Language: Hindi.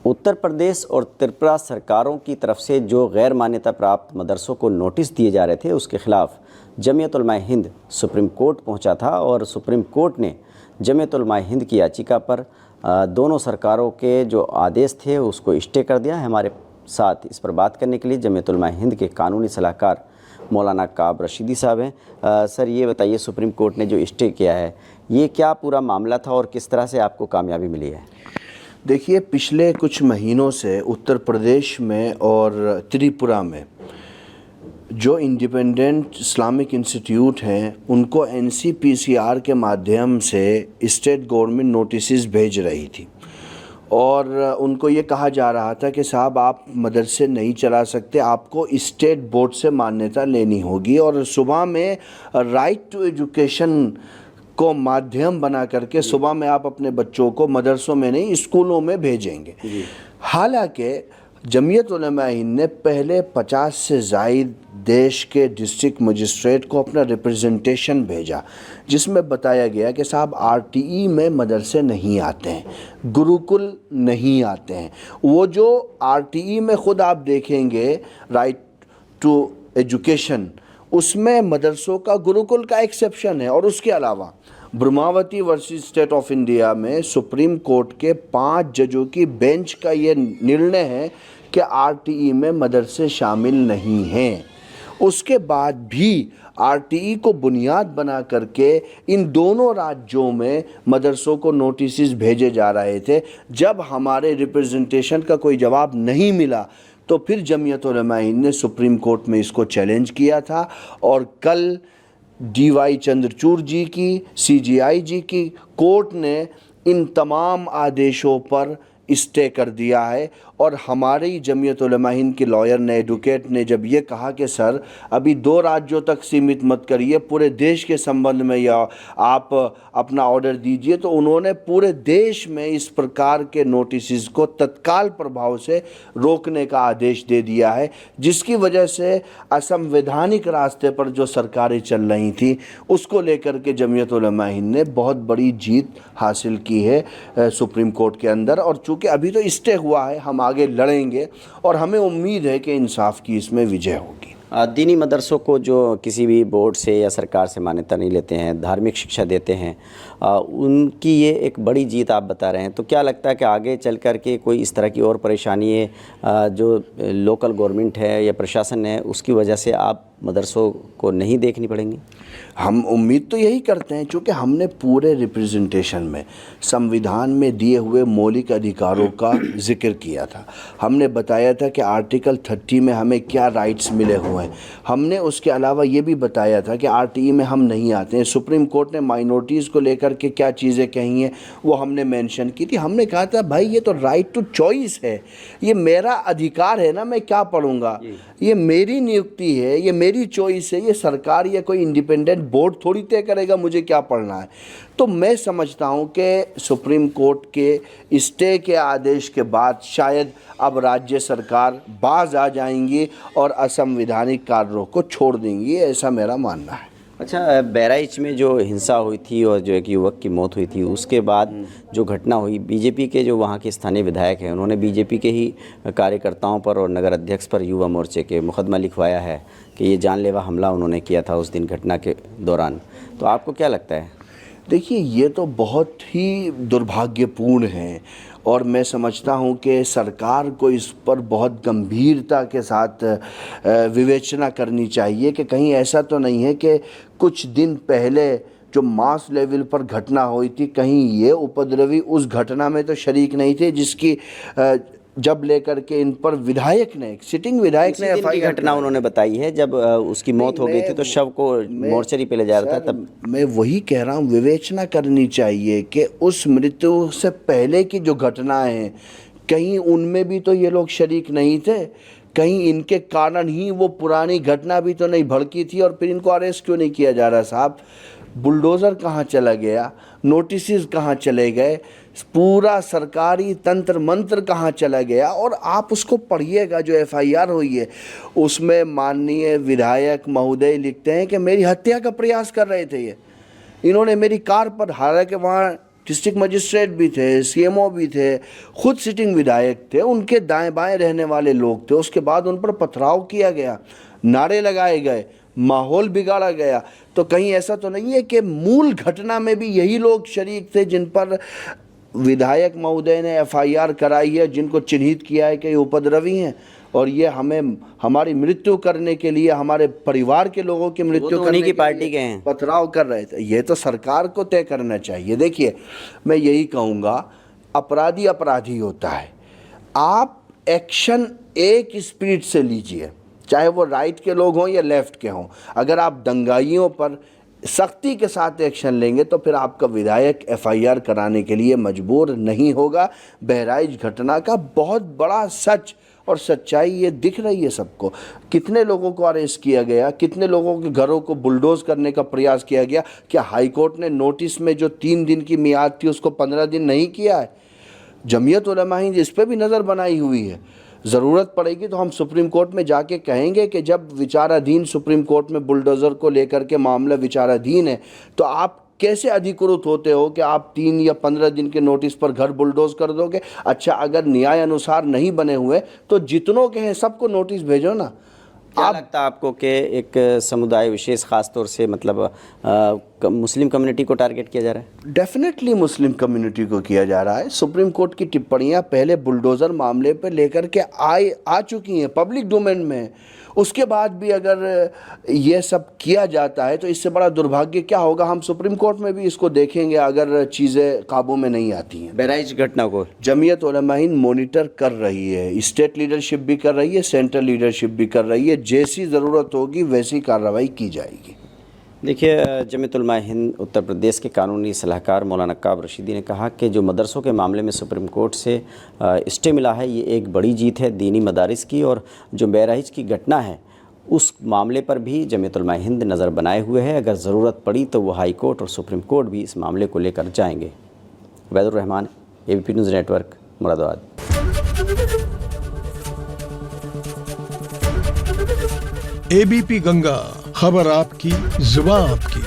उत्तर प्रदेश और त्रिपुरा सरकारों की तरफ से जो गैर मान्यता प्राप्त मदरसों को नोटिस दिए जा रहे थे, उसके खिलाफ जमीयत उलमा हिंद सुप्रीम कोर्ट पहुंचा था और सुप्रीम कोर्ट ने जमीयत उलमा हिंद की याचिका पर दोनों सरकारों के जो आदेश थे उसको स्टे कर दिया है। हमारे साथ इस पर बात करने के लिए जमीयत उलमा हिंद के कानूनी सलाहकार मौलाना काब रशीदी साहब हैं। सर, ये बताइए, सुप्रीम कोर्ट ने जो स्टे किया है, ये क्या पूरा मामला था और किस तरह से आपको कामयाबी मिली है? देखिए, पिछले कुछ महीनों से उत्तर प्रदेश में और त्रिपुरा में जो इंडिपेंडेंट इस्लामिक इंस्टीट्यूट हैं, उनको एनसीपीसीआर के माध्यम से स्टेट गवर्नमेंट नोटिस भेज रही थी और उनको ये कहा जा रहा था कि साहब, आप मदरसे नहीं चला सकते, आपको स्टेट बोर्ड से मान्यता लेनी होगी और सुबह में राइट टू एजुकेशन को माध्यम बना करके सुबह में आप अपने बच्चों को मदरसों में नहीं, स्कूलों में भेजेंगे। हालांकि जमीयत उलमा हिंद ने पहले 50 से ज़ायद देश के डिस्ट्रिक्ट मजिस्ट्रेट को अपना रिप्रेजेंटेशन भेजा, जिसमें बताया गया कि साहब, आरटीई में मदरसे नहीं आते हैं, गुरुकुल नहीं आते हैं। वो जो आरटीई में ख़ुद आप देखेंगे, राइट टू एजुकेशन, उसमें मदरसों का गुरुकुल का एक्सेप्शन है। और उसके अलावा ब्रह्मावती वर्सेस स्टेट ऑफ इंडिया में सुप्रीम कोर्ट के 5 जजों की बेंच का ये निर्णय है कि आरटीई में मदरसे शामिल नहीं हैं। उसके बाद भी आरटीई को बुनियाद बना करके इन दोनों राज्यों में मदरसों को नोटिस भेजे जा रहे थे। जब हमारे रिप्रेजेंटेशन का कोई जवाब नहीं मिला तो फिर जमीयत उलमा हिंद ने सुप्रीम कोर्ट में इसको चैलेंज किया था और कल डीवाई चंद्रचूड़ जी की, सीजीआई जी की कोर्ट ने इन तमाम आदेशों पर स्टे कर दिया है। और हमारी जमीयत उलमा हिंद के लॉयर ने, एडवोकेट ने जब ये कहा कि सर, अभी 2 राज्यों तक सीमित मत करिए, पूरे देश के संबंध में या आप अपना ऑर्डर दीजिए, तो उन्होंने पूरे देश में इस प्रकार के नोटिस को तत्काल प्रभाव से रोकने का आदेश दे दिया है, जिसकी वजह से असंवैधानिक रास्ते पर जो सरकारें चल रही थी उसको लेकर के जमीयत उलमा हिंद ने बहुत बड़ी जीत हासिल की है सुप्रीम कोर्ट के अंदर। और चूँकि अभी तो स्टे हुआ है, हम आगे लड़ेंगे और हमें उम्मीद है कि इंसाफ की इसमें विजय होगी। दीनी मदरसों को जो किसी भी बोर्ड से या सरकार से मान्यता नहीं लेते हैं, धार्मिक शिक्षा देते हैं, उनकी ये एक बड़ी जीत आप बता रहे हैं। तो क्या लगता है कि आगे चल कर के कोई इस तरह की और परेशानी है जो लोकल गवर्नमेंट है या प्रशासन है, उसकी वजह से आप मदरसों को नहीं देखनी पड़ेंगी? हम उम्मीद तो यही करते हैं, क्योंकि हमने पूरे रिप्रेजेंटेशन में संविधान में दिए हुए मौलिक अधिकारों का जिक्र किया था। हमने बताया था कि आर्टिकल 30 में हमें क्या राइट्स मिले हुए हैं। हमने उसके अलावा ये भी बताया था कि आरटीई में हम नहीं आते हैं। सुप्रीम कोर्ट ने माइनॉरिटीज़ को लेकर के क्या चीज़ें कही हैं वो हमने मेंशन की थी। हमने कहा था, भाई, ये तो राइट टू चॉइस है, ये मेरा अधिकार है ना, मैं क्या पढ़ूंगा, ये मेरी नियुक्ति है, ये मेरी चॉइस है, ये सरकार या कोई इंडिपेंडेंट बोर्ड थोड़ी तय करेगा मुझे क्या पढ़ना है। तो मैं समझता हूं कि सुप्रीम कोर्ट के स्टे के आदेश के बाद शायद अब राज्य सरकार बाज आ जाएंगी और असंवैधानिक कार्यों को छोड़ देंगी, ऐसा मेरा मानना है। अच्छा, बहराइच में जो हिंसा हुई थी और जो एक युवक की मौत हुई थी, उसके बाद जो घटना हुई, बीजेपी के जो वहाँ के स्थानीय विधायक हैं, उन्होंने बीजेपी के ही कार्यकर्ताओं पर और नगर अध्यक्ष पर युवा मोर्चे के मुकदमा लिखवाया है कि ये जानलेवा हमला उन्होंने किया था उस दिन घटना के दौरान। तो आपको क्या लगता है? देखिए, ये तो बहुत ही दुर्भाग्यपूर्ण है और मैं समझता हूँ कि सरकार को इस पर बहुत गंभीरता के साथ विवेचना करनी चाहिए कि कहीं ऐसा तो नहीं है कि कुछ दिन पहले जो मास लेवल पर घटना हुई थी, कहीं ये उपद्रवी उस घटना में तो शरीक नहीं थे जिसकी जब लेकर के इन पर विधायक ने, सिटिंग विधायक ने एफआईआर घटना उन्होंने बताई है जब उसकी मौत हो गई थी तो शव को मोर्चरी पे ले जा रहा था। तब मैं वही कह रहा हूँ, विवेचना करनी चाहिए कि उस मृत्यु से पहले की जो घटनाएं हैं, कहीं उनमें भी तो ये लोग शरीक नहीं थे, कहीं इनके कारण ही वो पुरानी घटना भी तो नहीं भड़की थी और फिर इनको अरेस्ट क्यों नहीं किया जा रहा? साहब, बुलडोज़र कहाँ चला गया, नोटिस कहाँ चले गए, पूरा सरकारी तंत्र मंत्र कहाँ चला गया? और आप उसको पढ़िएगा, जो एफआईआर हुई है उसमें माननीय विधायक महोदय लिखते हैं कि मेरी हत्या का प्रयास कर रहे थे ये, इन्होंने मेरी कार पर, हालांकि वहाँ डिस्ट्रिक्ट मजिस्ट्रेट भी थे, सीएमओ भी थे, खुद सिटिंग विधायक थे, उनके दाएं बाएं रहने वाले लोग थे। उसके बाद उन पर पथराव किया गया, नारे लगाए गए, माहौल बिगाड़ा गया। तो कहीं ऐसा तो नहीं है कि मूल घटना में भी यही लोग शरीक थे जिन पर विधायक महोदय ने एफआईआर कराई है, जिनको चिन्हित किया है कि ये उपद्रवी हैं और ये हमें हमारी मृत्यु करने के लिए, हमारे परिवार के लोगों की मृत्यु तो करने उन्हीं की के पार्टी लिए के हैं, पथराव कर रहे थे। ये तो सरकार को तय करना चाहिए। देखिए, मैं यही कहूँगा, अपराधी अपराधी होता है। आप एक्शन एक स्पीड से लीजिए, चाहे वो राइट के लोग हों या लेफ्ट के हों। अगर आप दंगाइयों पर सख्ती के साथ एक्शन लेंगे तो फिर आपका विधायक एफआईआर कराने के लिए मजबूर नहीं होगा। बहराइच घटना का बहुत बड़ा सच और सच्चाई ये दिख रही है सबको। कितने लोगों को अरेस्ट किया गया, कितने लोगों के घरों को बुलडोज करने का प्रयास किया गया। क्या हाईकोर्ट ने नोटिस में जो 3 दिन की मियाद थी उसको 15 दिन नहीं किया है? जमीयत उलमा हिंद इस पर भी नज़र बनाई हुई है। ज़रूरत पड़ेगी तो हम सुप्रीम कोर्ट में जाके कहेंगे कि जब विचाराधीन सुप्रीम कोर्ट में बुलडोज़र को लेकर के मामला विचाराधीन है तो आप कैसे अधिकृत होते हो कि आप 3 या 15 दिन के नोटिस पर घर बुलडोज कर दोगे? अच्छा, अगर न्याय अनुसार नहीं बने हुए तो जितनों के हैं सबको नोटिस भेजो ना। क्या लगता है आपको कि एक समुदाय विशेष खास तौर से मतलब मुस्लिम कम्युनिटी को टारगेट किया जा रहा है? डेफिनेटली मुस्लिम कम्युनिटी को किया जा रहा है। सुप्रीम कोर्ट की टिप्पणियां पहले बुलडोज़र मामले पर लेकर के आ चुकी हैं, पब्लिक डोमेन में। उसके बाद भी अगर ये सब किया जाता है तो इससे बड़ा दुर्भाग्य क्या होगा? हम सुप्रीम कोर्ट में भी इसको देखेंगे अगर चीज़ें काबू में नहीं आती हैं। बहराइच घटना को जमीयत उलमा हिंद मॉनिटर कर रही है, स्टेट लीडरशिप भी कर रही है, सेंट्रल लीडरशिप भी कर रही है। जैसी ज़रूरत होगी वैसी कार्रवाई की जाएगी। देखिए, जमीयत उलमा हिंद उत्तर प्रदेश के कानूनी सलाहकार मौलाना नक्काब रशीदी ने कहा कि जो मदरसों के मामले में सुप्रीम कोर्ट से स्टे मिला है, ये एक बड़ी जीत है दीनी मदारिस की। और जो बहराइच की घटना है उस मामले पर भी जमीयत उलमा हिंद नज़र बनाए हुए है। अगर ज़रूरत पड़ी तो वो हाई कोर्ट और सुप्रीम कोर्ट भी इस मामले को लेकर जाएंगे। Vaidur Rahman, ABP news network, Moradabad. ABP Ganga, खबर आपकी, जुबान आपकी।